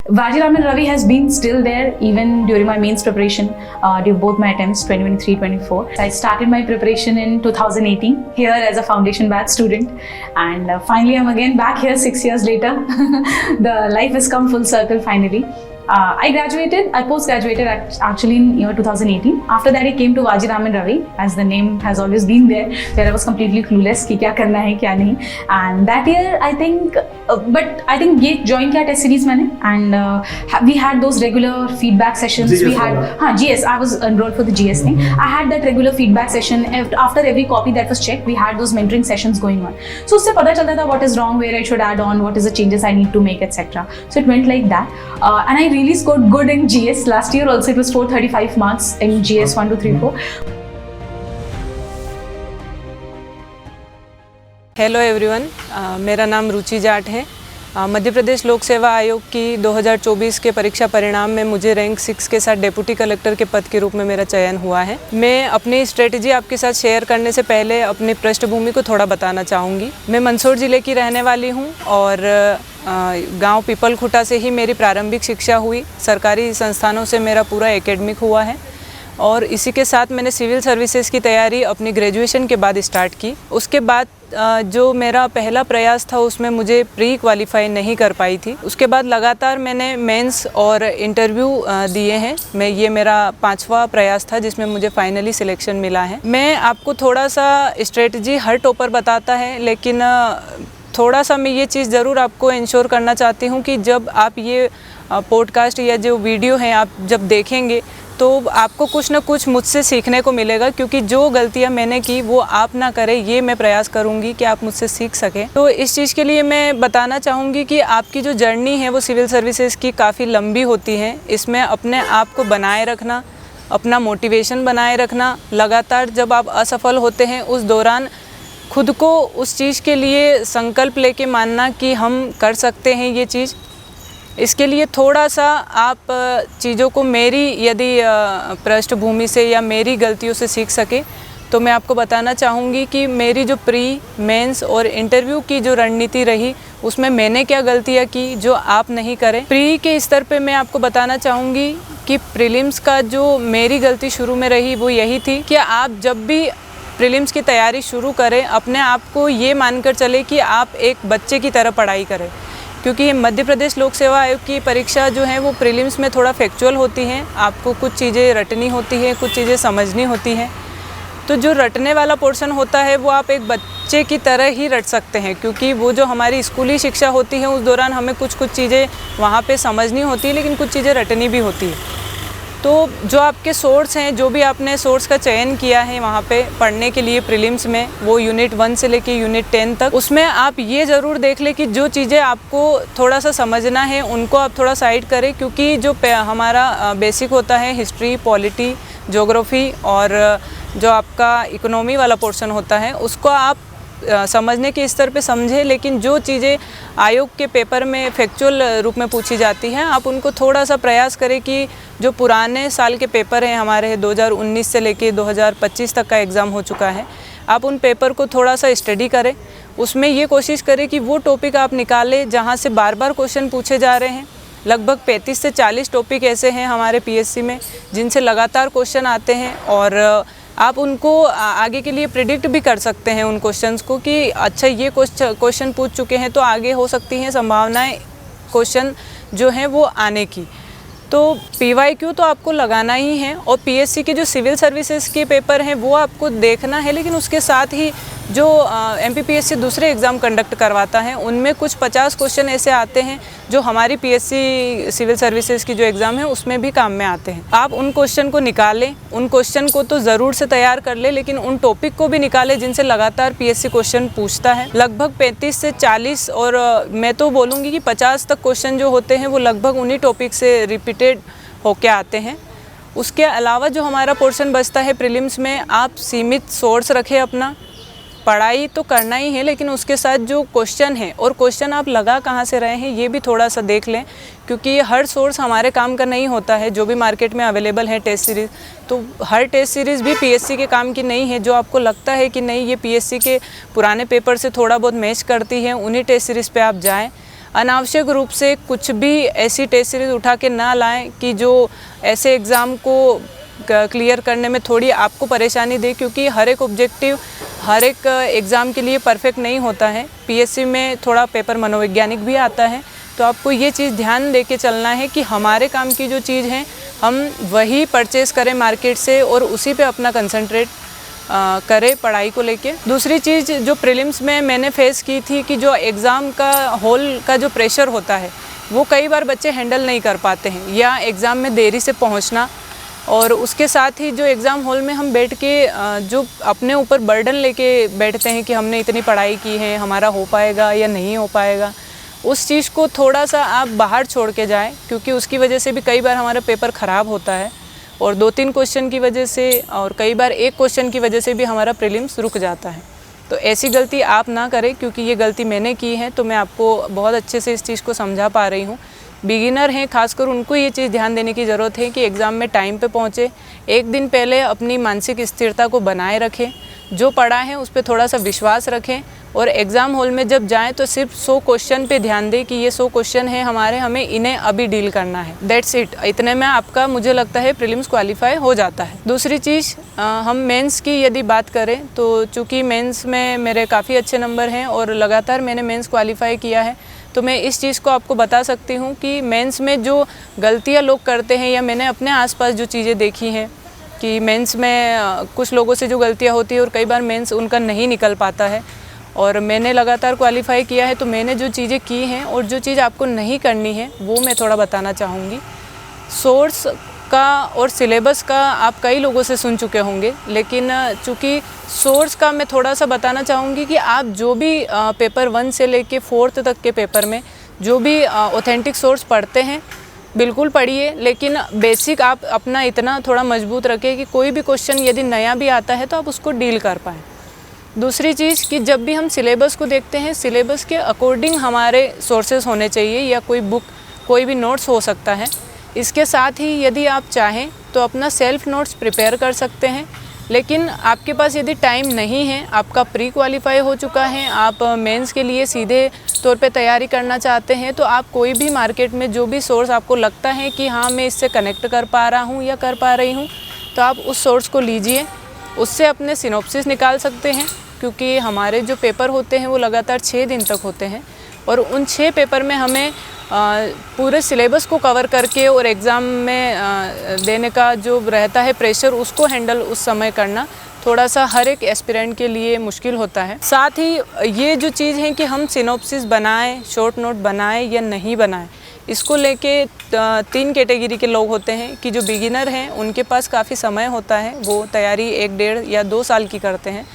Vajiraman Ravi has been still there even during my mains preparation, during both my attempts 2023-24. I started my preparation in 2018 here as a foundation batch student, and finally I'm again back here 6 years later. The life has come full circle finally. I post-graduated actually in year 2018. After that I came to Vajiraman Ravi, as the name has always been there, where I was completely clueless कि क्या करना है क्या नहीं. And that year I think ये join किया test series मैंने, and we had those regular feedback sessions. GS we had GS. I was enrolled for the GS thing. I had that regular feedback session after every copy that was checked. We had those mentoring sessions going on. So उससे पता चलता था what is wrong, where I should add on, what is the changes I need to make, etc. So it went like that, and I really scored good in GS. Last year also it was 435 marks in GS 1, 2, 3, 4. Hello everyone, मेरा नाम रुचि जाट है। मध्य प्रदेश लोक सेवा आयोग की 2024 के परीक्षा परिणाम में मुझे रैंक 6 के साथ डिप्टी कलेक्टर के पद के रूप में मेरा चयन हुआ है। मैं अपनी स्ट्रेटजी आपके साथ शेयर करने से पहले अपनी पृष्ठभूमि को थोड़ा बताना चाहूँगी। मैं मंदसौर ज़िले की रहने वाली हूँ और गांव पीपलखुटा से ही मेरी प्रारंभिक शिक्षा हुई। सरकारी संस्थानों से मेरा पूरा एकेडमिक हुआ है और इसी के साथ मैंने सिविल सर्विसेज की तैयारी अपनी ग्रेजुएशन के बाद स्टार्ट की। उसके बाद जो मेरा पहला प्रयास था उसमें मुझे प्री क्वालिफाई नहीं कर पाई थी। उसके बाद लगातार मैंने मेंस और इंटरव्यू दिए हैं। ये मेरा 5वां प्रयास था जिसमें मुझे फाइनली सिलेक्शन मिला है। मैं आपको थोड़ा सा स्ट्रेटजी हर टॉपर बताता है, लेकिन थोड़ा सा मैं ये चीज़ ज़रूर आपको इंश्योर करना चाहती हूँ कि जब आप ये पॉडकास्ट या जो वीडियो हैं आप जब देखेंगे तो आपको कुछ ना कुछ मुझसे सीखने को मिलेगा, क्योंकि जो गलतियां मैंने की वो आप ना करें, ये मैं प्रयास करूंगी कि आप मुझसे सीख सकें। तो इस चीज़ के लिए मैं बताना चाहूँगी कि आपकी जो जर्नी है वो सिविल सर्विसेज की काफ़ी लंबी होती है। इसमें अपने आप को बनाए रखना, अपना मोटिवेशन बनाए रखना, लगातार जब आप असफल होते हैं उस दौरान खुद को उस चीज़ के लिए संकल्प लेके मानना कि हम कर सकते हैं ये चीज़। इसके लिए थोड़ा सा आप चीज़ों को मेरी यदि पृष्ठभूमि से या मेरी गलतियों से सीख सके तो मैं आपको बताना चाहूँगी कि मेरी जो प्री, मेंस और इंटरव्यू की जो रणनीति रही उसमें मैंने क्या गलतियाँ की जो आप नहीं करें। प्री के स्तर पे मैं आपको बताना चाहूँगी कि प्रीलिम्स का जो मेरी गलती शुरू में रही वो यही थी कि आप जब भी प्रीलिम्स की तैयारी शुरू करें अपने आप को ये मानकर चले कि आप एक बच्चे की तरह पढ़ाई करें, क्योंकि मध्य प्रदेश लोक सेवा आयोग की परीक्षा जो है वो प्रीलिम्स में थोड़ा फैक्चुअल होती हैं। आपको कुछ चीज़ें रटनी होती हैं, कुछ चीज़ें समझनी होती हैं। तो जो रटने वाला पोर्शन होता है वो आप एक बच्चे की तरह ही रट सकते हैं, क्योंकि वो जो हमारी स्कूली शिक्षा होती है उस दौरान हमें कुछ चीज़ें वहाँ पे समझनी होती है, लेकिन कुछ चीज़ें रटनी भी होती है। तो जो आपके सोर्स हैं, जो भी आपने सोर्स का चयन किया है वहाँ पे पढ़ने के लिए प्रीलिम्स में, वो यूनिट 1 से लेके यूनिट 10 तक, उसमें आप ये ज़रूर देख लें कि जो चीज़ें आपको थोड़ा सा समझना है उनको आप थोड़ा साइड करें, क्योंकि जो हमारा बेसिक होता है हिस्ट्री, पॉलिटी, ज्योग्राफी और जो आपका इकोनॉमी वाला पोर्शन होता है उसको आप समझने के स्तर पे समझें, लेकिन जो चीज़ें आयोग के पेपर में फैक्चुअल रूप में पूछी जाती हैं आप उनको थोड़ा सा प्रयास करें कि जो पुराने साल के पेपर हैं हमारे 2019 से लेके 2025 तक का एग्ज़ाम हो चुका है, आप उन पेपर को थोड़ा सा स्टडी करें। उसमें ये कोशिश करें कि वो टॉपिक आप निकालें जहाँ से बार बार क्वेश्चन पूछे जा रहे हैं। लगभग 35 से 40 टॉपिक ऐसे हैं हमारे पीएससी में जिनसे लगातार क्वेश्चन आते हैं और आप उनको आगे के लिए प्रिडिक्ट भी कर सकते हैं उन क्वेश्चंस को कि अच्छा ये क्वेश्चन पूछ चुके हैं तो आगे हो सकती हैं संभावनाएं क्वेश्चन जो हैं वो आने की। तो PYQ तो आपको लगाना ही है और पीएससी के जो सिविल सर्विसेज के पेपर हैं वो आपको देखना है, लेकिन उसके साथ ही जो MPPSC दूसरे एग्ज़ाम कंडक्ट करवाता है उनमें कुछ 50 क्वेश्चन ऐसे आते हैं जो हमारी पीएससी सिविल सर्विसेज की जो एग्ज़ाम है उसमें भी काम में आते हैं। आप उन क्वेश्चन को निकालें, उन क्वेश्चन को तो ज़रूर से तैयार कर लें, लेकिन उन टॉपिक को भी निकालें जिनसे लगातार पीएससी क्वेश्चन पूछता है। लगभग 35 से 40 और मैं तो बोलूँगी कि 50 तक क्वेश्चन जो होते हैं वो लगभग उन्हीं टॉपिक से रिपीटेड होके आते हैं। उसके अलावा जो हमारा पोर्शन बचता है प्रीलिम्स में, आप सीमित सोर्स रखें अपना। पढ़ाई तो करना ही है, लेकिन उसके साथ जो क्वेश्चन है और क्वेश्चन आप लगा कहाँ से रहे हैं ये भी थोड़ा सा देख लें, क्योंकि हर सोर्स हमारे काम का नहीं होता है। जो भी मार्केट में अवेलेबल है टेस्ट सीरीज़, तो हर टेस्ट सीरीज़ भी पीएससी के काम की नहीं है। जो आपको लगता है कि नहीं ये पीएससी के पुराने पेपर से थोड़ा बहुत मैच करती है, उन्हीं टेस्ट सीरीज़ पे आप जाएं। अनावश्यक रूप से कुछ भी ऐसी टेस्ट सीरीज़ उठा के ना लाएं कि जो ऐसे एग्ज़ाम को क्लियर करने में थोड़ी आपको परेशानी दे, क्योंकि हर एक ऑब्जेक्टिव हर एक एग्ज़ाम के लिए परफेक्ट नहीं होता है। पीएससी में थोड़ा पेपर मनोवैज्ञानिक भी आता है, तो आपको ये चीज़ ध्यान दे के चलना है कि हमारे काम की जो चीज़ है हम वही परचेज़ करें मार्केट से और उसी पे अपना कंसंट्रेट करें पढ़ाई को लेके। दूसरी चीज़ जो प्रीलिम्स में मैंने फेस की थी कि जो एग्ज़ाम का हॉल का जो प्रेशर होता है वो कई बार बच्चे हैंडल नहीं कर पाते हैं, या एग्ज़ाम में देरी से पहुंचना, और उसके साथ ही जो एग्ज़ाम हॉल में हम बैठ के जो अपने ऊपर बर्डन लेके बैठते हैं कि हमने इतनी पढ़ाई की है, हमारा हो पाएगा या नहीं हो पाएगा, उस चीज़ को थोड़ा सा आप बाहर छोड़ के जाएं, क्योंकि उसकी वजह से भी कई बार हमारा पेपर ख़राब होता है, और 2-3 क्वेश्चन की वजह से और कई बार एक क्वेश्चन की वजह से भी हमारा प्रीलिम्स रुक जाता है। तो ऐसी गलती आप ना करें, क्योंकि ये गलती मैंने की है, तो मैं आपको बहुत अच्छे से इस चीज़ को समझा पा रही हूँ। बिगिनर हैं खासकर उनको ये चीज़ ध्यान देने की ज़रूरत है कि एग्ज़ाम में टाइम पे पहुँचे, एक दिन पहले अपनी मानसिक स्थिरता को बनाए रखें, जो पढ़ा है उस पर थोड़ा सा विश्वास रखें, और एग्ज़ाम हॉल में जब जाएं तो सिर्फ 100 क्वेश्चन पे ध्यान दें कि ये 100 क्वेश्चन हैं हमारे, हमें इन्हें अभी डील करना है। That's it. इतने में आपका मुझे लगता है प्रीलिम्स क्वालिफाई हो जाता है। दूसरी चीज़, हम मेंस की यदि बात करें तो चूँकि मेंस में मेरे काफ़ी अच्छे नंबर हैं और लगातार मैंने मेंस क्वालिफाई किया है, तो मैं इस चीज़ को आपको बता सकती हूँ कि मेंस में जो गलतियाँ लोग करते हैं, या मैंने अपने आसपास जो चीज़ें देखी हैं कि मेंस में कुछ लोगों से जो गलतियाँ होती है और कई बार मेंस उनका नहीं निकल पाता है, और मैंने लगातार क्वालिफाई किया है, तो मैंने जो चीज़ें की हैं और जो चीज़ आपको नहीं करनी है वो मैं थोड़ा बताना चाहूँगी। सोर्स का और सिलेबस का आप कई लोगों से सुन चुके होंगे, लेकिन चूँकि सोर्स का मैं थोड़ा सा बताना चाहूँगी कि आप जो भी पेपर 1 से लेके 4th तक के पेपर में जो भी ऑथेंटिक सोर्स पढ़ते हैं बिल्कुल पढ़िए, लेकिन बेसिक आप अपना इतना थोड़ा मजबूत रखें कि कोई भी क्वेश्चन यदि नया भी आता है तो आप उसको डील कर पाएँ। दूसरी चीज़ कि जब भी हम सिलेबस को देखते हैं, सिलेबस के अकॉर्डिंग हमारे सोर्सेज होने चाहिए, या कोई बुक, कोई भी नोट्स हो सकता है। इसके साथ ही यदि आप चाहें तो अपना सेल्फ नोट्स प्रिपेयर कर सकते हैं, लेकिन आपके पास यदि टाइम नहीं है, आपका प्री क्वालिफाई हो चुका है, आप मेंस के लिए सीधे तौर पे तैयारी करना चाहते हैं, तो आप कोई भी मार्केट में जो भी सोर्स आपको लगता है कि हाँ मैं इससे कनेक्ट कर पा रहा हूँ या कर पा रही हूँ, तो आप उस सोर्स को लीजिए, उससे अपने सिनॉप्सिस निकाल सकते हैं, क्योंकि हमारे जो पेपर होते हैं वो लगातार 6 दिन तक होते हैं, और उन 6 पेपर में हमें पूरे सिलेबस को कवर करके और एग्ज़ाम में देने का जो रहता है प्रेशर, उसको हैंडल उस समय करना थोड़ा सा हर एक एस्पिरेंट के लिए मुश्किल होता है। साथ ही ये जो चीज़ है कि हम सिनॉप्सिस बनाएं, शॉर्ट नोट बनाएं या नहीं बनाएं, इसको लेके 3 कैटेगरी के लोग होते हैं कि जो बिगिनर हैं उनके पास काफ़ी समय होता है, वो तैयारी 1, 1.5 या 2 साल की करते हैं,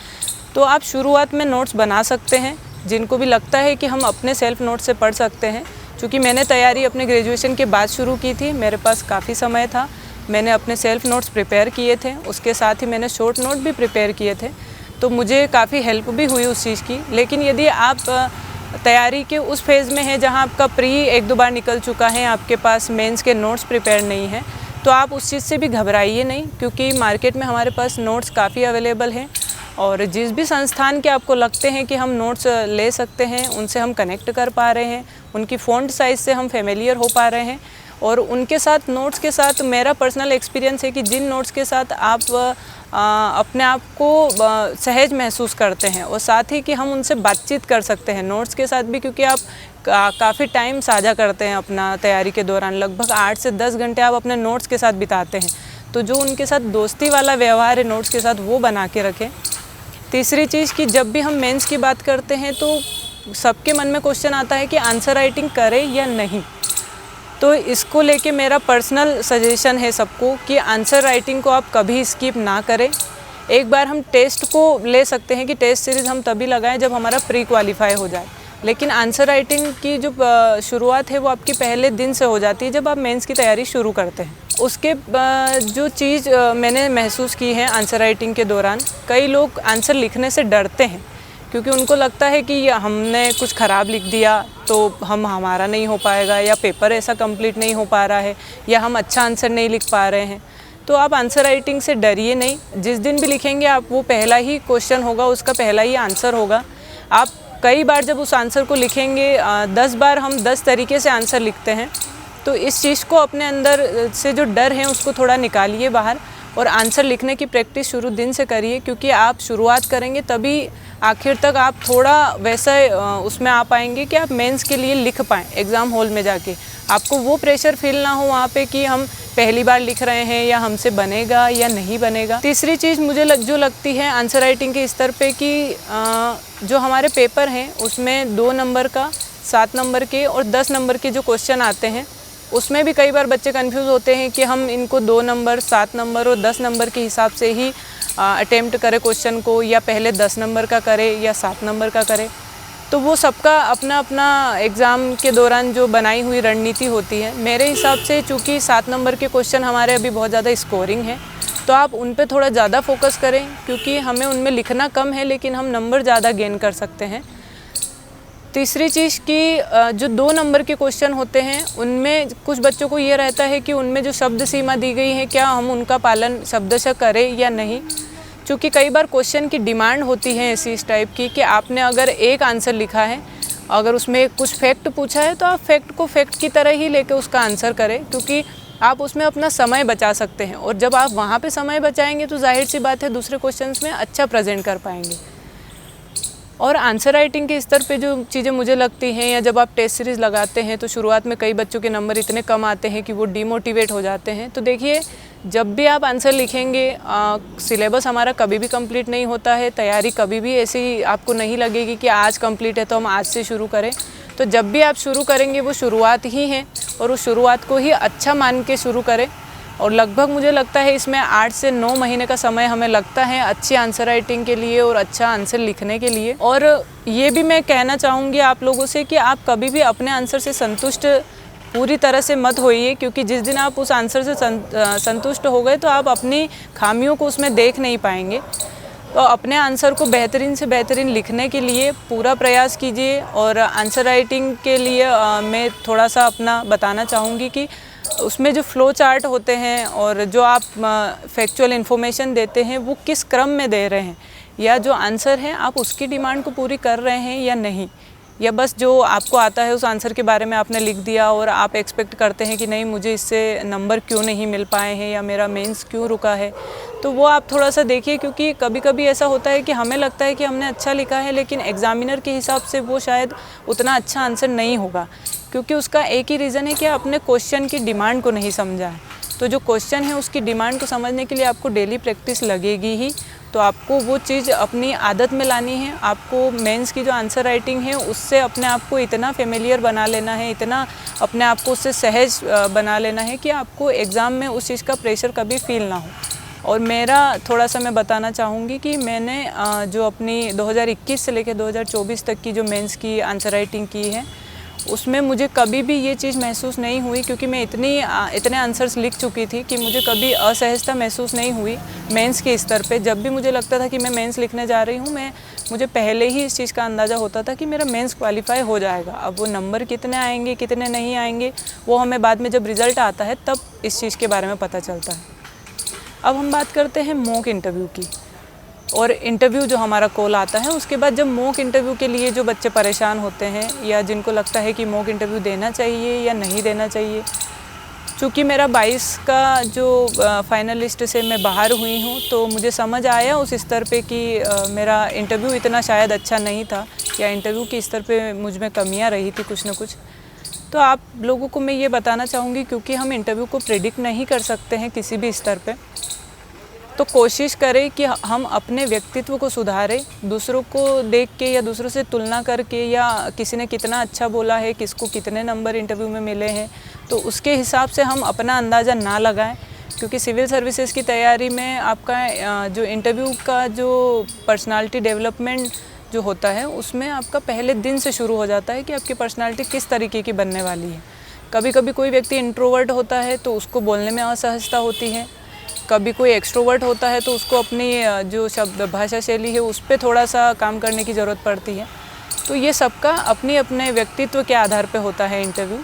तो आप शुरुआत में नोट्स बना सकते हैं। जिनको भी लगता है कि हम अपने सेल्फ नोट से पढ़ सकते हैं, क्योंकि मैंने तैयारी अपने ग्रेजुएशन के बाद शुरू की थी, मेरे पास काफ़ी समय था, मैंने अपने सेल्फ नोट्स प्रिपेयर किए थे, उसके साथ ही मैंने शॉर्ट नोट भी प्रिपेयर किए थे, तो मुझे काफ़ी हेल्प भी हुई उस चीज़ की। लेकिन यदि आप तैयारी के उस फेज़ में है जहाँ आपका प्री 1-2 बार निकल चुका है, आपके पास मेंस के नोट्स प्रिपेयर नहीं है, तो आप उस चीज़ से भी घबराइए नहीं, क्योंकि मार्केट में हमारे पास नोट्स काफ़ी अवेलेबल हैं, और जिस भी संस्थान के आपको लगते हैं कि हम नोट्स ले सकते हैं, उनसे हम कनेक्ट कर पा रहे हैं, उनकी फ़ॉन्ट साइज़ से हम फेमिलियर हो पा रहे हैं, और उनके साथ नोट्स के साथ मेरा पर्सनल एक्सपीरियंस है कि जिन नोट्स के साथ आप अपने आप को सहज महसूस करते हैं, और साथ ही कि हम उनसे बातचीत कर सकते हैं नोट्स के साथ भी, क्योंकि आप काफ़ी टाइम साझा करते हैं अपना तैयारी के दौरान, लगभग 8 से 10 घंटे आप अपने नोट्स के साथ बिताते हैं, तो जो उनके साथ दोस्ती वाला व्यवहार है नोट्स के साथ, वो बना के रखें। तीसरी चीज़ कि जब भी हम मेंस की बात करते हैं तो सबके मन में क्वेश्चन आता है कि आंसर राइटिंग करें या नहीं, तो इसको लेके मेरा पर्सनल सजेशन है सबको कि आंसर राइटिंग को आप कभी स्किप ना करें। एक बार हम टेस्ट को ले सकते हैं कि टेस्ट सीरीज़ हम तभी लगाएं जब हमारा प्री क्वालिफाई हो जाए, लेकिन आंसर राइटिंग की जो शुरुआत है वो आपकी पहले दिन से हो जाती है जब आप मेंस की तैयारी शुरू करते हैं। उसके जो चीज़ मैंने महसूस की है आंसर राइटिंग के दौरान, कई लोग आंसर लिखने से डरते हैं, क्योंकि उनको लगता है कि हमने कुछ ख़राब लिख दिया तो हमारा नहीं हो पाएगा, या पेपर ऐसा कंप्लीट नहीं हो पा रहा है, या हम अच्छा आंसर नहीं लिख पा रहे हैं। तो आप आंसर राइटिंग से डरिए नहीं, जिस दिन भी लिखेंगे आप वो पहला ही क्वेश्चन होगा, उसका पहला ही आंसर होगा। आप कई बार जब उस आंसर को लिखेंगे 10 बार हम 10 तरीके से आंसर लिखते हैं। तो इस चीज़ को अपने अंदर से जो डर है उसको थोड़ा निकालिए बाहर और आंसर लिखने की प्रैक्टिस शुरू दिन से करिए, क्योंकि आप शुरुआत करेंगे तभी आखिर तक आप थोड़ा वैसा उसमें आ पाएंगे कि आप मेंस के लिए लिख पाएँ एग्ज़ाम हॉल में जाके। आपको वो प्रेशर फील ना हो वहाँ पे कि हम पहली बार लिख रहे हैं या हमसे बनेगा या नहीं बनेगा। तीसरी चीज़ मुझे जो लगती है आंसर राइटिंग के स्तर पे कि जो हमारे पेपर हैं उसमें 2 नंबर का, 7 नंबर के और 10 नंबर के जो क्वेश्चन आते हैं उसमें भी कई बार बच्चे कंफ्यूज होते हैं कि हम इनको 2 नंबर, 7 नंबर और 10 नंबर के हिसाब से ही अटेम्प्ट करें क्वेश्चन को, या पहले 10 नंबर का करें या 7 नंबर का करें। तो वो सबका अपना अपना एग्ज़ाम के दौरान जो बनाई हुई रणनीति होती है। मेरे हिसाब से चूँकि 7 नंबर के क्वेश्चन हमारे अभी बहुत ज़्यादा स्कोरिंग है, तो आप उन पे थोड़ा ज़्यादा फोकस करें, क्योंकि हमें उनमें लिखना कम है लेकिन हम नंबर ज़्यादा गेन कर सकते हैं। तीसरी चीज़ कि जो 2 नंबर के क्वेश्चन होते हैं उनमें कुछ बच्चों को ये रहता है कि उनमें जो शब्द सीमा दी गई है क्या हम उनका पालन शब्दशः करें या नहीं। चूँकि कई बार क्वेश्चन की डिमांड होती है ऐसी इस टाइप की कि आपने अगर एक आंसर लिखा है, अगर उसमें कुछ फैक्ट पूछा है तो आप फैक्ट को फैक्ट की तरह ही लेके उसका आंसर करें, क्योंकि आप उसमें अपना समय बचा सकते हैं। और जब आप वहाँ पे समय बचाएंगे तो जाहिर सी बात है दूसरे क्वेश्चंस में अच्छा प्रेजेंट कर पाएंगे। और आंसर राइटिंग के स्तर पे जो चीज़ें मुझे लगती हैं, या जब आप टेस्ट सीरीज़ लगाते हैं तो शुरुआत में कई बच्चों के नंबर इतने कम आते हैं कि वो डिमोटिवेट हो जाते हैं। तो देखिए, जब भी आप आंसर लिखेंगे, सिलेबस हमारा कभी भी कंप्लीट नहीं होता है, तैयारी कभी भी ऐसी आपको नहीं लगेगी कि आज कंप्लीट है तो हम आज से शुरू करें। तो जब भी आप शुरू करेंगे वो शुरुआत ही है, और उस शुरुआत को ही अच्छा मान के शुरू करें। और लगभग मुझे लगता है इसमें 8 से 9 महीने का समय हमें लगता है अच्छी आंसर राइटिंग के लिए और अच्छा आंसर लिखने के लिए। और ये भी मैं कहना चाहूँगी आप लोगों से कि आप कभी भी अपने आंसर से संतुष्ट पूरी तरह से मत होइए, क्योंकि जिस दिन आप उस आंसर से संतुष्ट हो गए तो आप अपनी खामियों को उसमें देख नहीं पाएंगे। तो अपने आंसर को बेहतरीन से बेहतरीन लिखने के लिए पूरा प्रयास कीजिए। और आंसर राइटिंग के लिए मैं थोड़ा सा अपना बताना चाहूँगी कि उसमें जो फ्लो चार्ट होते हैं और जो आप फैक्चुअल इन्फॉर्मेशन देते हैं वो किस क्रम में दे रहे हैं, या जो आंसर है आप उसकी डिमांड को पूरी कर रहे हैं या नहीं, या बस जो आपको आता है उस आंसर के बारे में आपने लिख दिया और आप एक्सपेक्ट करते हैं कि नहीं मुझे इससे नंबर क्यों नहीं मिल पाए हैं या मेरा मेंस क्यों रुका है। तो वो आप थोड़ा सा देखिए, क्योंकि कभी कभी ऐसा होता है कि हमें लगता है कि हमने अच्छा लिखा है लेकिन एग्ज़ामिनर के हिसाब से वो शायद उतना अच्छा आंसर नहीं होगा, क्योंकि उसका एक ही रीज़न है कि आपने क्वेश्चन की डिमांड को नहीं समझा है। तो जो क्वेश्चन है उसकी डिमांड को समझने के लिए आपको डेली प्रैक्टिस लगेगी ही। तो आपको वो चीज़ अपनी आदत में लानी है। आपको मेंस की जो आंसर राइटिंग है उससे अपने आप को इतना फेमिलियर बना लेना है, इतना अपने आप को उससे सहज बना लेना है कि आपको एग्ज़ाम में उस चीज़ का प्रेशर कभी फील ना हो। और मेरा थोड़ा सा मैं बताना चाहूँगी कि मैंने जो अपनी 2021 से लेकर 2024 तक की जो मेंस की आंसर राइटिंग की है उसमें मुझे कभी भी ये चीज़ महसूस नहीं हुई, क्योंकि मैं इतने आंसर्स लिख चुकी थी कि मुझे कभी असहजता महसूस नहीं हुई मेंस के स्तर पे। जब भी मुझे लगता था कि मैं मेंस लिखने जा रही हूँ, मुझे पहले ही इस चीज़ का अंदाज़ा होता था कि मेरा मेंस क्वालिफाई हो जाएगा। अब वो नंबर कितने आएंगे कितने नहीं आएंगे वो हमें बाद में जब रिज़ल्ट आता है तब इस चीज़ के बारे में पता चलता है। अब हम बात करते हैं मॉक इंटरव्यू की। और इंटरव्यू जो हमारा कॉल आता है उसके बाद जब मॉक इंटरव्यू के लिए जो बच्चे परेशान होते हैं या जिनको लगता है कि मॉक इंटरव्यू देना चाहिए या नहीं देना चाहिए, चूँकि मेरा 22 का जो फाइनलिस्ट से मैं बाहर हुई हूँ तो मुझे समझ आया उस स्तर पे कि मेरा इंटरव्यू इतना शायद अच्छा नहीं था, या इंटरव्यू के स्तर पे मुझ में कमियाँ रही थी कुछ ना कुछ। तो आप लोगों को मैं ये बताना चाहूँगी, क्योंकि हम इंटरव्यू को प्रेडिक्ट नहीं कर सकते हैं किसी भी स्तर पे, तो कोशिश करें कि हम अपने व्यक्तित्व को सुधारें। दूसरों को देख के या दूसरों से तुलना करके, या किसी ने कितना अच्छा बोला है, किसको कितने नंबर इंटरव्यू में मिले हैं, तो उसके हिसाब से हम अपना अंदाज़ा ना लगाएं। क्योंकि सिविल सर्विसेज की तैयारी में आपका जो इंटरव्यू का जो पर्सनालिटी डेवलपमेंट जो होता है उसमें आपका पहले दिन से शुरू हो जाता है कि आपकी पर्सनालिटी किस तरीके की बनने वाली है। कभी कभी कोई व्यक्ति इंट्रोवर्ट होता है तो उसको बोलने में असहजता होती है, कभी कोई एक्सट्रोवर्ट होता है तो उसको अपनी जो शब्द भाषा शैली है उस पर थोड़ा सा काम करने की ज़रूरत पड़ती है। तो ये सबका अपने अपने व्यक्तित्व के आधार पे होता है इंटरव्यू।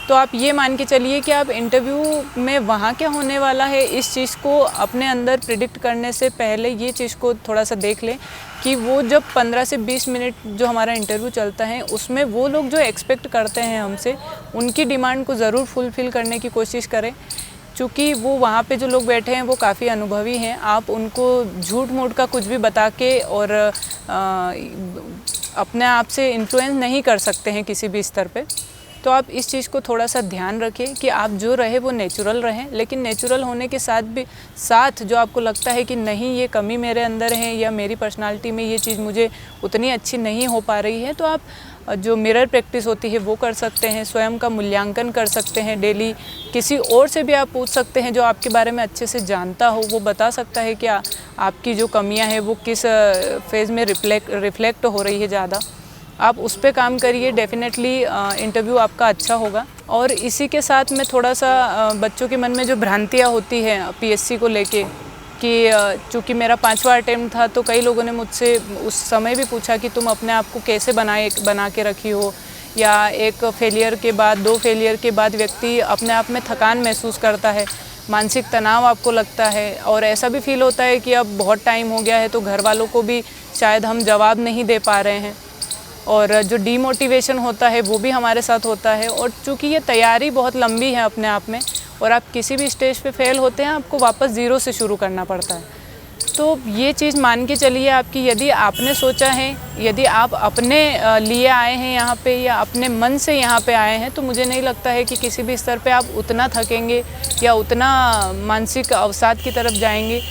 तो आप ये मान के चलिए कि आप इंटरव्यू में वहाँ क्या होने वाला है इस चीज़ को अपने अंदर प्रिडिक्ट करने से पहले ये चीज़ को थोड़ा सा देख लें कि वो जब 15 से 20 मिनट जो हमारा इंटरव्यू चलता है उसमें वो लोग जो एक्सपेक्ट करते हैं हमसे उनकी डिमांड को ज़रूर फुलफ़िल करने की कोशिश करें। चूँकि वो वहाँ पे जो लोग बैठे हैं वो काफ़ी अनुभवी हैं, आप उनको झूठ मूठ का कुछ भी बता के और अपने आप से इन्फ्लुएंस नहीं कर सकते हैं किसी भी स्तर पे। तो आप इस चीज़ को थोड़ा सा ध्यान रखें कि आप जो रहे वो नेचुरल रहें, लेकिन नेचुरल होने के साथ जो आपको लगता है कि नहीं ये कमी मेरे अंदर है या मेरी पर्सनालिटी में ये चीज़ मुझे उतनी अच्छी नहीं हो पा रही है, तो आप जो मिरर प्रैक्टिस होती है वो कर सकते हैं, स्वयं का मूल्यांकन कर सकते हैं डेली। किसी और से भी आप पूछ सकते हैं जो आपके बारे में अच्छे से जानता हो, वो बता सकता है कि आपकी जो कमियां हैं वो किस फेज़ में रिफ्लेक्ट हो रही है ज़्यादा। आप उस पर काम करिए, डेफिनेटली इंटरव्यू आपका अच्छा होगा। और इसी के साथ में थोड़ा सा बच्चों के मन में जो भ्रांतियाँ होती हैं पीएससी को लेके कि चूँकि मेरा 5वां अटेम्प्ट था तो कई लोगों ने मुझसे उस समय भी पूछा कि तुम अपने आप को कैसे बना के रखी हो, या एक फेलियर के बाद 2 फेलियर के बाद व्यक्ति अपने आप में थकान महसूस करता है, मानसिक तनाव आपको लगता है और ऐसा भी फील होता है कि अब बहुत टाइम हो गया है तो घर वालों को भी शायद हम जवाब नहीं दे पा रहे हैं, और जो डीमोटिवेशन होता है वो भी हमारे साथ होता है। और चूँकि ये तैयारी बहुत लंबी है अपने आप में और आप किसी भी स्टेज पे फेल होते हैं आपको वापस ज़ीरो से शुरू करना पड़ता है। तो ये चीज़ मान के चलिए आपकी, यदि आपने सोचा है, यदि आप अपने लिए आए हैं यहाँ पे या अपने मन से यहाँ पे आए हैं, तो मुझे नहीं लगता है कि किसी भी स्तर पे आप उतना थकेंगे या उतना मानसिक अवसाद की तरफ जाएंगे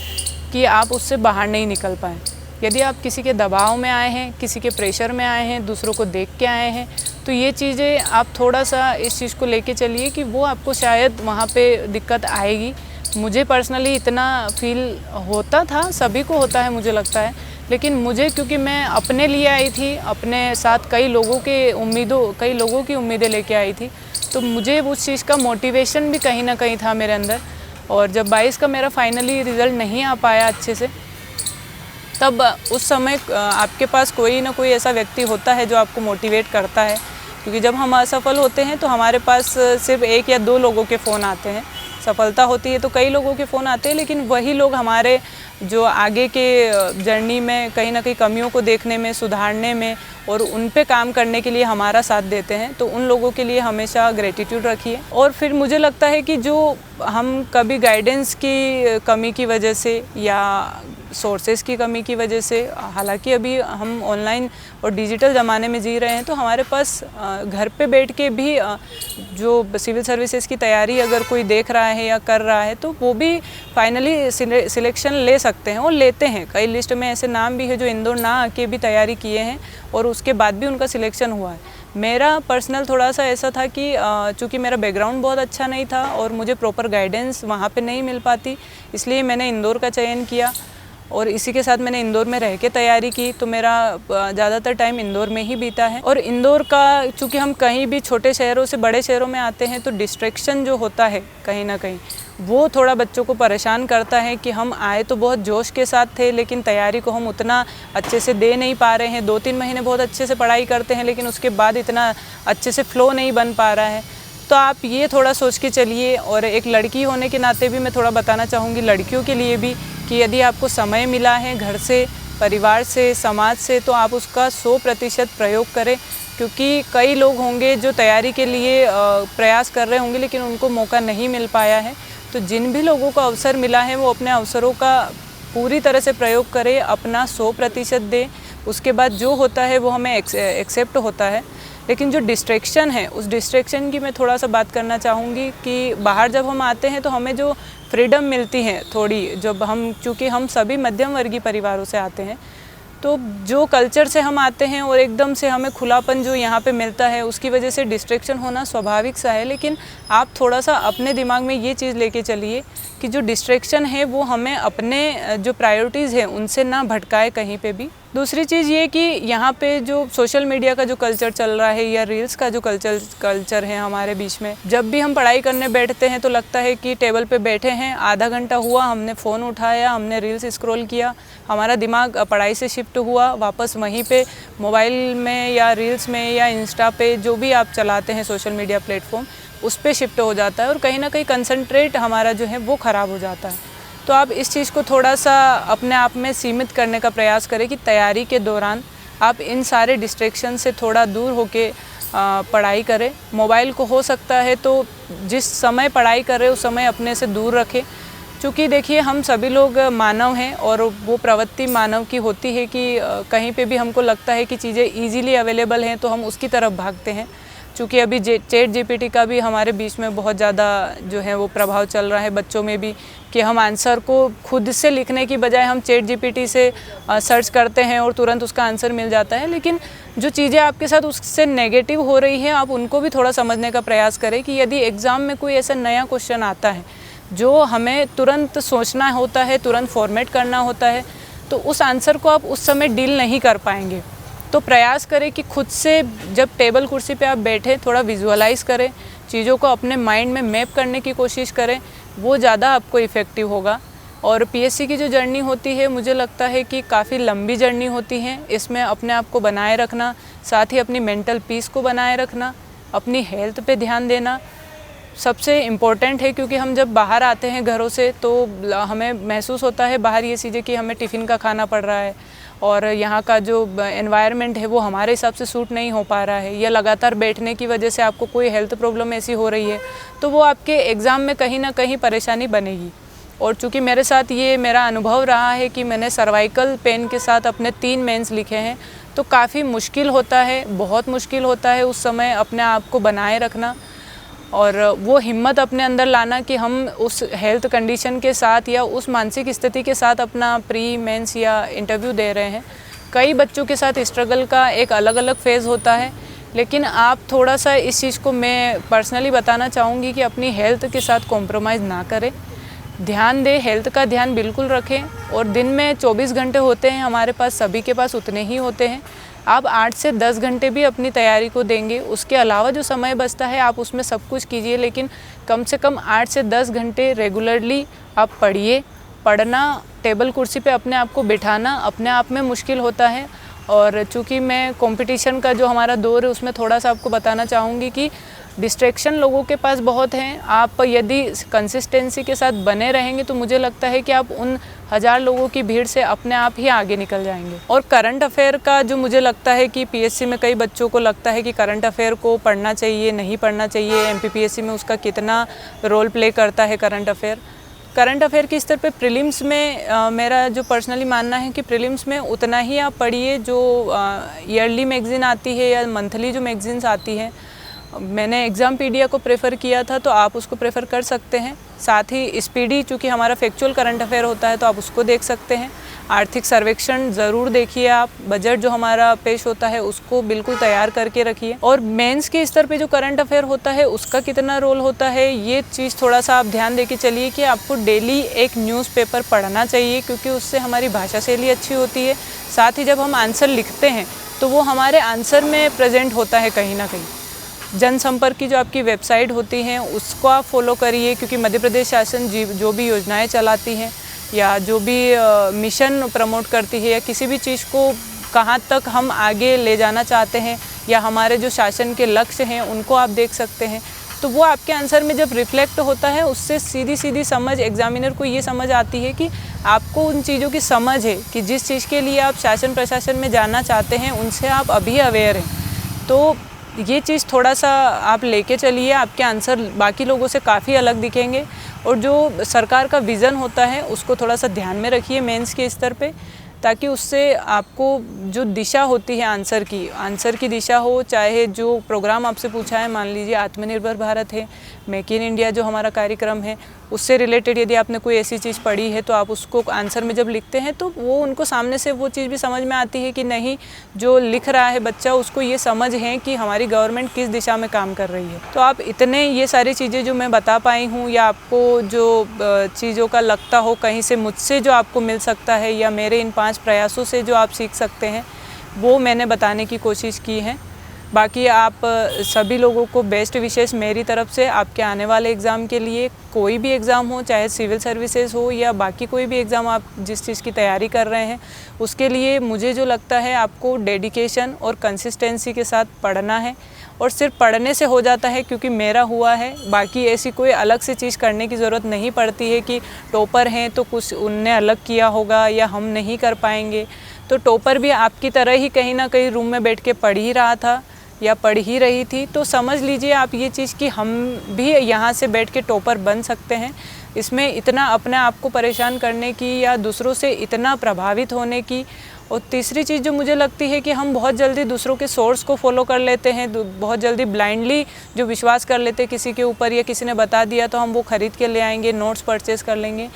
कि आप उससे बाहर नहीं निकल पाएँ। यदि आप किसी के दबाव में आए हैं, किसी के प्रेशर में आए हैं, दूसरों को देख के आए हैं, तो ये चीज़ें आप थोड़ा सा इस चीज़ को लेके चलिए कि वो आपको शायद वहाँ पे दिक्कत आएगी। मुझे पर्सनली इतना फील होता था, सभी को होता है मुझे लगता है, लेकिन मुझे क्योंकि मैं अपने लिए आई थी, अपने साथ कई लोगों की उम्मीदें लेके आई थी, तो मुझे उस चीज़ का मोटिवेशन भी कहीं ना कहीं था मेरे अंदर। और जब 22 का मेरा फाइनली रिज़ल्ट नहीं आ पाया अच्छे से, तब उस समय आपके पास कोई ना कोई ऐसा व्यक्ति होता है जो आपको मोटिवेट करता है, क्योंकि जब हम असफल होते हैं तो हमारे पास सिर्फ 1 या 2 लोगों के फ़ोन आते हैं। सफलता होती है तो कई लोगों के फ़ोन आते हैं, लेकिन वही लोग हमारे जो आगे के जर्नी में कहीं ना कहीं कमियों को देखने में, सुधारने में और उन पे काम करने के लिए हमारा साथ देते हैं। तो उन लोगों के लिए हमेशा ग्रेटिट्यूड रखिए। और फिर मुझे लगता है कि जो हम कभी गाइडेंस की कमी की वजह से या सोर्सेज़ की कमी की वजह से, हालांकि अभी हम ऑनलाइन और डिजिटल ज़माने में जी रहे हैं, तो हमारे पास घर पे बैठ के भी जो सिविल सर्विसेज की तैयारी अगर कोई देख रहा है या कर रहा है तो वो भी फाइनली सिलेक्शन ले सकते हैं और लेते हैं। कई लिस्ट में ऐसे नाम भी है जो इंदौर ना आके भी तैयारी किए हैं और उसके बाद भी उनका सिलेक्शन हुआ है। मेरा पर्सनल थोड़ा सा ऐसा था कि चूँकि मेरा बैकग्राउंड बहुत अच्छा नहीं था और मुझे प्रॉपर गाइडेंस वहाँ पे नहीं मिल पाती, इसलिए मैंने इंदौर का चयन किया और इसी के साथ मैंने इंदौर में रह के तैयारी की, तो मेरा ज़्यादातर टाइम इंदौर में ही बीता है। और इंदौर का चूँकि हम कहीं भी छोटे शहरों से बड़े शहरों में आते हैं तो डिस्ट्रैक्शन जो होता है कहीं ना कहीं वो थोड़ा बच्चों को परेशान करता है कि हम आए तो बहुत जोश के साथ थे, लेकिन तैयारी को हम उतना अच्छे से दे नहीं पा रहे हैं। 2-3 महीने बहुत अच्छे से पढ़ाई करते हैं, लेकिन उसके बाद इतना अच्छे से फ़्लो नहीं बन पा रहा है। तो आप ये थोड़ा सोच के चलिए। और एक लड़की होने के नाते भी मैं थोड़ा बताना चाहूँगी लड़कियों के लिए भी कि यदि आपको समय मिला है घर से, परिवार से, समाज से, तो आप उसका 100% प्रयोग करें, क्योंकि कई लोग होंगे जो तैयारी के लिए प्रयास कर रहे होंगे लेकिन उनको मौका नहीं मिल पाया है। तो जिन भी लोगों को अवसर मिला है वो अपने अवसरों का पूरी तरह से प्रयोग करें, अपना 100% दें। उसके बाद जो होता है वो हमें एक्सेप्ट होता है। लेकिन जो डिस्ट्रैक्शन है उस डिस्ट्रैक्शन की मैं थोड़ा सा बात करना चाहूँगी कि बाहर जब हम आते हैं तो हमें जो फ्रीडम मिलती है थोड़ी, जब हम चूँकि हम सभी मध्यम वर्गीय परिवारों से आते हैं, तो जो कल्चर से हम आते हैं और एकदम से हमें खुलापन जो यहाँ पे मिलता है उसकी वजह से डिस्ट्रैक्शन होना स्वाभाविक सा है। लेकिन आप थोड़ा सा अपने दिमाग में ये चीज़ लेके चलिए कि जो डिस्ट्रैक्शन है वो हमें अपने जो प्रायोरिटीज़ है उनसे ना भटकाए कहीं पे भी। दूसरी चीज़ ये कि यहाँ पे जो सोशल मीडिया का जो कल्चर चल रहा है या रील्स का जो कल्चर है हमारे बीच में, जब भी हम पढ़ाई करने बैठते हैं तो लगता है कि टेबल पे बैठे हैं, आधा घंटा हुआ हमने फ़ोन उठाया, हमने रील्स स्क्रॉल किया, हमारा दिमाग पढ़ाई से शिफ्ट हुआ वापस वहीं पे मोबाइल में या रील्स में या इंस्टा पे जो भी आप चलाते हैं सोशल मीडिया प्लेटफॉर्म, उस पे शिफ्ट हो जाता है और कहीं ना कहीं कंसंट्रेट हमारा जो है वो ख़राब हो जाता है। तो आप इस चीज़ को थोड़ा सा अपने आप में सीमित करने का प्रयास करें कि तैयारी के दौरान आप इन सारे डिस्ट्रैक्शन से थोड़ा दूर होके पढ़ाई करें। मोबाइल को हो सकता है तो जिस समय पढ़ाई कर रहे उस समय अपने से दूर रखें, क्योंकि देखिए हम सभी लोग मानव हैं और वो प्रवृत्ति मानव की होती है कि कहीं पे भी हमको लगता है कि चीज़ें इजीली अवेलेबल हैं तो हम उसकी तरफ भागते हैं। क्योंकि अभी चैट जीपीटी का भी हमारे बीच में बहुत ज़्यादा जो है वो प्रभाव चल रहा है बच्चों में भी, कि हम आंसर को खुद से लिखने की बजाय हम चैट जीपीटी से सर्च करते हैं और तुरंत उसका आंसर मिल जाता है। लेकिन जो चीज़ें आपके साथ उससे नेगेटिव हो रही हैं आप उनको भी थोड़ा समझने का प्रयास करें कि यदि एग्ज़ाम में कोई ऐसा नया क्वेश्चन आता है जो हमें तुरंत सोचना होता है, तुरंत फॉर्मेट करना होता है, तो उस आंसर को आप उस समय डील नहीं कर पाएंगे। तो प्रयास करें कि खुद से जब टेबल कुर्सी पे आप बैठे थोड़ा विजुअलाइज़ करें, चीज़ों को अपने माइंड में मैप करने की कोशिश करें, वो ज़्यादा आपको इफ़ेक्टिव होगा। और पीएससी की जो जर्नी होती है मुझे लगता है कि काफ़ी लंबी जर्नी होती है। इसमें अपने आप को बनाए रखना, साथ ही अपनी मेंटल पीस को बनाए रखना, अपनी हेल्थ पे ध्यान देना सबसे इम्पोर्टेंट है। क्योंकि हम जब बाहर आते हैं घरों से तो हमें महसूस होता है बाहर ये चीज़ें कि हमें टिफ़िन का खाना पड़ रहा है और यहाँ का जो एनवायरनमेंट है वो हमारे हिसाब से सूट नहीं हो पा रहा है, या लगातार बैठने की वजह से आपको कोई हेल्थ प्रॉब्लम ऐसी हो रही है तो वो आपके एग्ज़ाम में कहीं ना कहीं परेशानी बनेगी। और चूँकि मेरे साथ ये मेरा अनुभव रहा है कि मैंने सर्वाइकल पेन के साथ अपने 3 मेंस लिखे हैं, तो काफ़ी मुश्किल होता है, बहुत मुश्किल होता है उस समय अपने आप को बनाए रखना और वो हिम्मत अपने अंदर लाना कि हम उस हेल्थ कंडीशन के साथ या उस मानसिक स्थिति के साथ अपना प्री मेंस या इंटरव्यू दे रहे हैं। कई बच्चों के साथ स्ट्रगल का एक अलग अलग फेज़ होता है, लेकिन आप थोड़ा सा इस चीज़ को मैं पर्सनली बताना चाहूँगी कि अपनी हेल्थ के साथ कॉम्प्रोमाइज़ ना करें, ध्यान दें, हेल्थ का ध्यान बिल्कुल रखें। और दिन में 24 घंटे होते हैं हमारे पास, सभी के पास उतने ही होते हैं। आप 8 से 10 घंटे भी अपनी तैयारी को देंगे, उसके अलावा जो समय बचता है आप उसमें सब कुछ कीजिए, लेकिन कम से कम 8 से 10 घंटे रेगुलरली आप पढ़िए। पढ़ना, टेबल कुर्सी पे अपने आप को बिठाना अपने आप में मुश्किल होता है। और चूँकि मैं कंपटीशन का जो हमारा दौर है उसमें थोड़ा सा आपको बताना चाहूँगी कि डिस्ट्रैक्शन लोगों के पास बहुत हैं। आप यदि कंसिस्टेंसी के साथ बने रहेंगे तो मुझे लगता है कि आप उन 1000 लोगों की भीड़ से अपने आप ही आगे निकल जाएंगे। और करंट अफेयर का जो मुझे लगता है कि पीएससी में कई बच्चों को लगता है कि करंट अफेयर को पढ़ना चाहिए, नहीं पढ़ना चाहिए, एमपीपीएससी में उसका कितना रोल प्ले करता है करंट अफेयर। करंट अफेयर के स्तर पे प्रीलिम्स में मेरा जो पर्सनली मानना है कि प्रीलिम्स में उतना ही आप पढ़िए जो ईयरली मैगज़ीन आती है या मंथली जो मैगज़ीन्स आती हैं। मैंने एग्ज़ामपीडिया को प्रेफर किया था तो आप उसको प्रेफर कर सकते हैं। साथ ही स्पीडी, चूँकि हमारा फैक्चुअल करंट अफेयर होता है तो आप उसको देख सकते हैं। आर्थिक सर्वेक्षण ज़रूर देखिए आप, बजट जो हमारा पेश होता है उसको बिल्कुल तैयार करके रखिए। और मेंस के स्तर पे जो करंट अफेयर होता है उसका कितना रोल होता है ये चीज़ थोड़ा सा आप ध्यान दे के चलिए कि आपको डेली एक न्यूज़पेपर पढ़ना चाहिए, क्योंकि उससे हमारी भाषा शैली अच्छी होती है। साथ ही जब हम आंसर लिखते हैं तो वो हमारे आंसर में प्रेजेंट होता है कहीं ना कहीं। जनसंपर्क की जो आपकी वेबसाइट होती हैं उसको आप फॉलो करिए, क्योंकि मध्य प्रदेश शासन जो भी योजनाएं चलाती हैं या जो भी मिशन प्रमोट करती है या किसी भी चीज़ को कहाँ तक हम आगे ले जाना चाहते हैं या हमारे जो शासन के लक्ष्य हैं उनको आप देख सकते हैं। तो वो आपके आंसर में जब रिफ्लेक्ट होता है उससे सीधी सीधी समझ एग्जामिनर को ये समझ आती है कि आपको उन चीज़ों की समझ है कि जिस चीज़ के लिए आप शासन प्रशासन में जाना चाहते हैं उनसे आप अभी अवेयर हैं। तो ये चीज़ थोड़ा सा आप लेके चलिए, आपके आंसर बाकी लोगों से काफ़ी अलग दिखेंगे। और जो सरकार का विज़न होता है उसको थोड़ा सा ध्यान में रखिए मेंस के स्तर पे, ताकि उससे आपको जो दिशा होती है आंसर की दिशा हो, चाहे जो प्रोग्राम आपसे पूछा है, मान लीजिए आत्मनिर्भर भारत है, मेक इन इंडिया जो हमारा कार्यक्रम है, उससे रिलेटेड यदि आपने कोई ऐसी चीज़ पढ़ी है तो आप उसको आंसर में जब लिखते हैं तो वो उनको सामने से वो चीज़ भी समझ में आती है कि नहीं, जो लिख रहा है बच्चा उसको ये समझ है कि हमारी गवर्नमेंट किस दिशा में काम कर रही है। तो आप इतने ये सारी चीज़ें जो मैं बता पाई हूँ या आपको जो चीज़ों का लगता हो कहीं से मुझसे जो आपको मिल सकता है या मेरे इन 5 प्रयासों से जो आप सीख सकते हैं वो मैंने बताने की कोशिश की है। बाकी आप सभी लोगों को बेस्ट विशेष मेरी तरफ से आपके आने वाले एग्ज़ाम के लिए। कोई भी एग्ज़ाम हो, चाहे सिविल सर्विसेज हो या बाकी कोई भी एग्ज़ाम आप जिस चीज़ की तैयारी कर रहे हैं, उसके लिए मुझे जो लगता है आपको डेडिकेशन और कंसिस्टेंसी के साथ पढ़ना है और सिर्फ पढ़ने से हो जाता है, क्योंकि मेरा हुआ है। बाकी ऐसी कोई अलग से चीज़ करने की ज़रूरत नहीं पड़ती है कि टॉपर हैं तो कुछ उनने अलग किया होगा या हम नहीं कर पाएंगे। तो टॉपर भी आपकी तरह ही कहीं ना कहीं रूम में बैठ के पढ़ ही रहा था या पढ़ ही रही थी। तो समझ लीजिए आप ये चीज़ कि हम भी यहाँ से बैठ के टॉपर बन सकते हैं। इसमें इतना अपने आप को परेशान करने की या दूसरों से इतना प्रभावित होने की। और तीसरी चीज़ जो मुझे लगती है कि हम बहुत जल्दी दूसरों के सोर्स को फॉलो कर लेते हैं, बहुत जल्दी ब्लाइंडली जो विश्वास कर लेते हैं किसी के ऊपर, या किसी ने बता दिया तो हम वो ख़रीद के ले आएंगे, नोट्स परचेज़ कर लेंगे।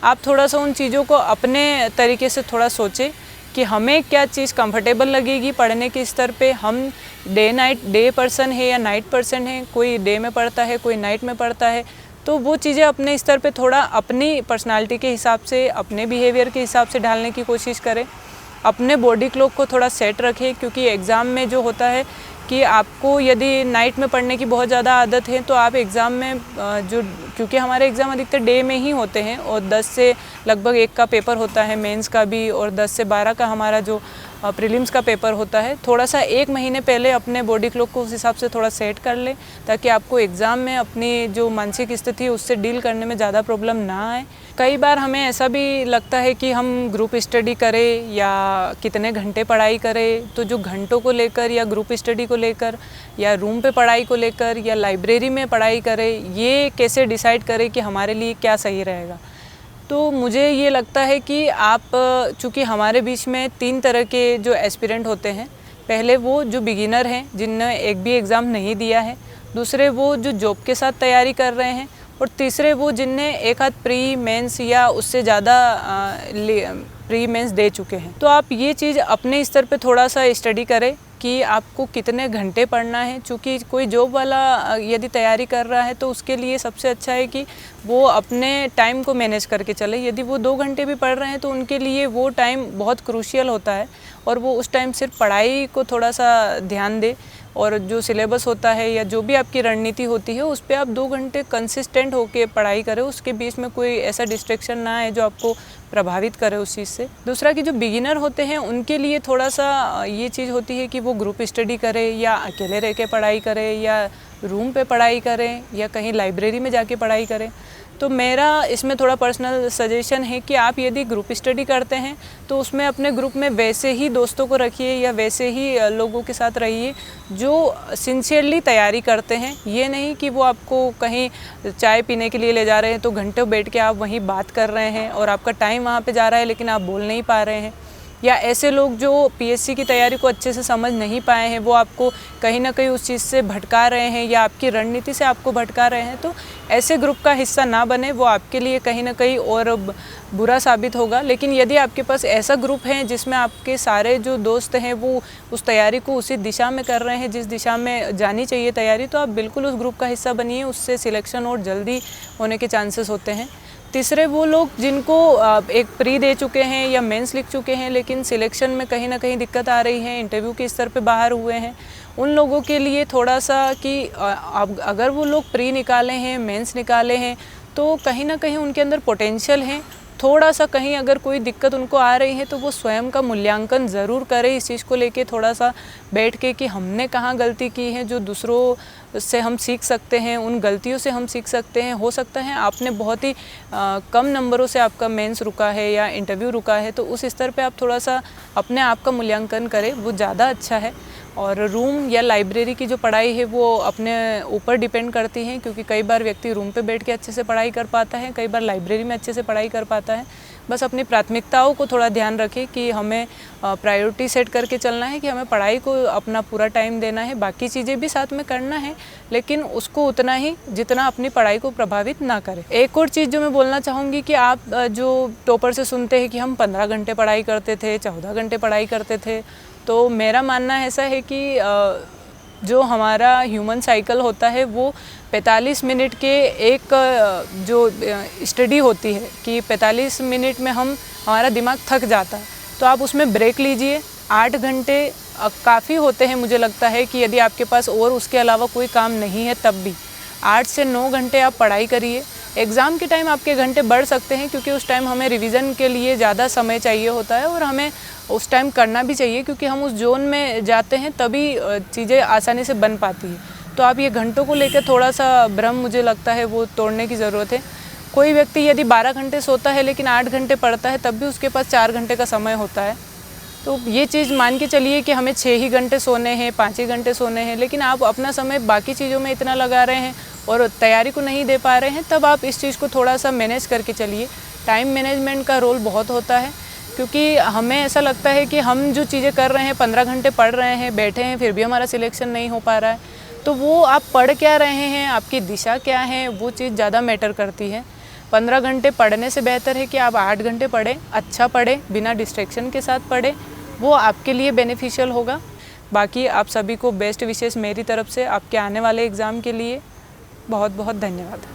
आप थोड़ा सा उन चीज़ों को अपने तरीके से थोड़ा सोचें कि हमें क्या चीज़ कंफर्टेबल लगेगी पढ़ने के स्तर पे। हम डे पर्सन है या नाइट पर्सन है, कोई डे में पढ़ता है, कोई नाइट में पढ़ता है। तो वो चीज़ें अपने स्तर पे थोड़ा अपनी पर्सनालिटी के हिसाब से, अपने बिहेवियर के हिसाब से ढालने की कोशिश करें। अपने बॉडी क्लॉक को थोड़ा सेट रखें, क्योंकि एग्ज़ाम में जो होता है कि आपको यदि नाइट में पढ़ने की बहुत ज़्यादा आदत है तो आप एग्ज़ाम में क्योंकि हमारे एग्ज़ाम अधिकतर डे में ही होते हैं और 10 से लगभग 1 का पेपर होता है मेंस का भी, और 10 से 12 का हमारा जो प्रीलिम्स का पेपर होता है। थोड़ा सा 1 महीने पहले अपने बॉडी क्लॉक को उस हिसाब से थोड़ा सेट कर लें, ताकि आपको एग्ज़ाम में अपनी जो मानसिक स्थिति है उससे डील करने में ज़्यादा प्रॉब्लम ना आए। कई बार हमें ऐसा भी लगता है कि हम ग्रुप स्टडी करें या कितने घंटे पढ़ाई करें, तो जो घंटों को लेकर या ग्रुप स्टडी को लेकर या रूम पे पढ़ाई को लेकर या लाइब्रेरी में पढ़ाई करें, ये कैसे डिसाइड करें कि हमारे लिए क्या सही रहेगा। तो मुझे ये लगता है कि आप, चूँकि हमारे बीच में 3 तरह के जो एस्पिरेंट होते हैं। पहले वो जो बिगिनर हैं जिनने एक भी एग्ज़ाम नहीं दिया है, दूसरे वो जो जॉब के साथ तैयारी कर रहे हैं, और तीसरे वो जिनने एक आध प्री मेंस या उससे ज़्यादा प्री मेंस दे चुके हैं। तो आप ये चीज़ अपने स्तर पे थोड़ा सा स्टडी करें कि आपको कितने घंटे पढ़ना है। चूँकि कोई जॉब वाला यदि तैयारी कर रहा है तो उसके लिए सबसे अच्छा है कि वो अपने टाइम को मैनेज करके चले। यदि वो 2 घंटे भी पढ़ रहे हैं तो उनके लिए वो टाइम बहुत क्रूशियल होता है, और वो उस टाइम सिर्फ पढ़ाई को थोड़ा सा ध्यान दे, और जो सिलेबस होता है या जो भी आपकी रणनीति होती है उस पर आप 2 घंटे कंसिस्टेंट होकर पढ़ाई करें। उसके बीच में कोई ऐसा डिस्ट्रैक्शन ना आए जो आपको प्रभावित करे उस चीज़ से। दूसरा कि जो बिगिनर होते हैं उनके लिए थोड़ा सा ये चीज़ होती है कि वो ग्रुप स्टडी करें या अकेले रह के पढ़ाई करें या रूम पे पढ़ाई करें या कहीं लाइब्रेरी में जाके पढ़ाई करें। तो मेरा इसमें थोड़ा पर्सनल सजेशन है कि आप यदि ग्रुप स्टडी करते हैं तो उसमें अपने ग्रुप में वैसे ही दोस्तों को रखिए या वैसे ही लोगों के साथ रहिए जो सिंसियरली तैयारी करते हैं। ये नहीं कि वो आपको कहीं चाय पीने के लिए ले जा रहे हैं तो घंटों बैठ के आप वहीं बात कर रहे हैं और आपका टाइम वहाँ पे जा रहा है लेकिन आप बोल नहीं पा रहे हैं। या ऐसे लोग जो पीएससी की तैयारी को अच्छे से समझ नहीं पाए हैं, वो आपको कहीं ना कहीं उस चीज़ से भटका रहे हैं या आपकी रणनीति से आपको भटका रहे हैं। तो ऐसे ग्रुप का हिस्सा ना बने, वो आपके लिए कहीं ना कहीं और बुरा साबित होगा। लेकिन यदि आपके पास ऐसा ग्रुप है जिसमें आपके सारे जो दोस्त हैं वो उस तैयारी को उसी दिशा में कर रहे हैं जिस दिशा में जानी चाहिए तैयारी, तो आप बिल्कुल उस ग्रुप का हिस्सा बनिए। उससे सिलेक्शन और जल्दी होने के चांसेस होते हैं। तीसरे वो लोग जिनको एक प्री दे चुके हैं या मेंस लिख चुके हैं लेकिन सिलेक्शन में कहीं ना कहीं दिक्कत आ रही है, इंटरव्यू के स्तर पे बाहर हुए हैं, उन लोगों के लिए थोड़ा सा कि अगर वो लोग प्री निकाले हैं, मेंस निकाले हैं, तो कहीं ना कहीं उनके अंदर पोटेंशियल है। थोड़ा सा कहीं अगर कोई दिक्कत उनको आ रही है तो वो स्वयं का मूल्यांकन ज़रूर करें इस चीज़ को लेके, थोड़ा सा बैठ के कि हमने कहाँ गलती की है, जो दूसरों से हम सीख सकते हैं, उन गलतियों से हम सीख सकते हैं। हो सकता है आपने बहुत ही कम नंबरों से आपका मेंस रुका है या इंटरव्यू रुका है, तो उस स्तर पे आप थोड़ा सा अपने आप का मूल्यांकन करें, वो ज़्यादा अच्छा है। और रूम या लाइब्रेरी की जो पढ़ाई है वो अपने ऊपर डिपेंड करती है, क्योंकि कई बार व्यक्ति रूम पे बैठ के अच्छे से पढ़ाई कर पाता है, कई बार लाइब्रेरी में अच्छे से पढ़ाई कर पाता है। बस अपनी प्राथमिकताओं को थोड़ा ध्यान रखें कि हमें प्रायोरिटी सेट करके चलना है कि हमें पढ़ाई को अपना पूरा टाइम देना है, बाकी चीज़ें भी साथ में करना है, लेकिन उसको उतना ही जितना अपनी पढ़ाई को प्रभावित ना करे। एक और चीज़ जो मैं बोलना चाहूँगी कि आप जो टॉपर से सुनते हैं कि हम 15 घंटे पढ़ाई करते थे, 14 घंटे पढ़ाई करते थे, तो मेरा मानना ऐसा है कि जो हमारा ह्यूमन साइकिल होता है वो 45 मिनट के एक जो स्टडी होती है कि 45 मिनट में हमारा दिमाग थक जाता है, तो आप उसमें ब्रेक लीजिए। 8 घंटे काफ़ी होते हैं मुझे लगता है कि यदि आपके पास और उसके अलावा कोई काम नहीं है तब भी 8 से 9 घंटे आप पढ़ाई करिए। एग्ज़ाम के टाइम आपके घंटे बढ़ सकते हैं क्योंकि उस टाइम हमें रिवीजन के लिए ज़्यादा समय चाहिए होता है और हमें उस टाइम करना भी चाहिए क्योंकि हम उस जोन में जाते हैं तभी चीज़ें आसानी से बन पाती है। तो आप ये घंटों को लेकर थोड़ा सा भ्रम मुझे लगता है वो तोड़ने की ज़रूरत है। कोई व्यक्ति यदि 12 घंटे सोता है लेकिन 8 घंटे पढ़ता है तब भी उसके पास 4 घंटे का समय होता है। तो ये चीज़ मान के चलिए कि हमें 6 ही घंटे सोने हैं, 5 ही घंटे सोने हैं, लेकिन आप अपना समय बाकी चीज़ों में इतना लगा रहे हैं और तैयारी को नहीं दे पा रहे हैं, तब आप इस चीज़ को थोड़ा सा मैनेज करके चलिए। टाइम मैनेजमेंट का रोल बहुत होता है क्योंकि हमें ऐसा लगता है कि हम जो चीज़ें कर रहे हैं 15 घंटे पढ़ रहे हैं, बैठे हैं, फिर भी हमारा सिलेक्शन नहीं हो पा रहा है। तो वो आप पढ़ क्या रहे हैं, आपकी दिशा क्या है, वो चीज़ ज़्यादा मैटर करती है। 15 घंटे पढ़ने से बेहतर है कि आप 8 घंटे पढ़ें, अच्छा पढ़ें, बिना डिस्ट्रैक्शन के साथ पढ़ें, वो आपके लिए बेनिफिशियल होगा। बाकी आप सभी को बेस्ट विशेस मेरी तरफ से आपके आने वाले एग्ज़ाम के लिए बहुत बहुत धन्यवाद।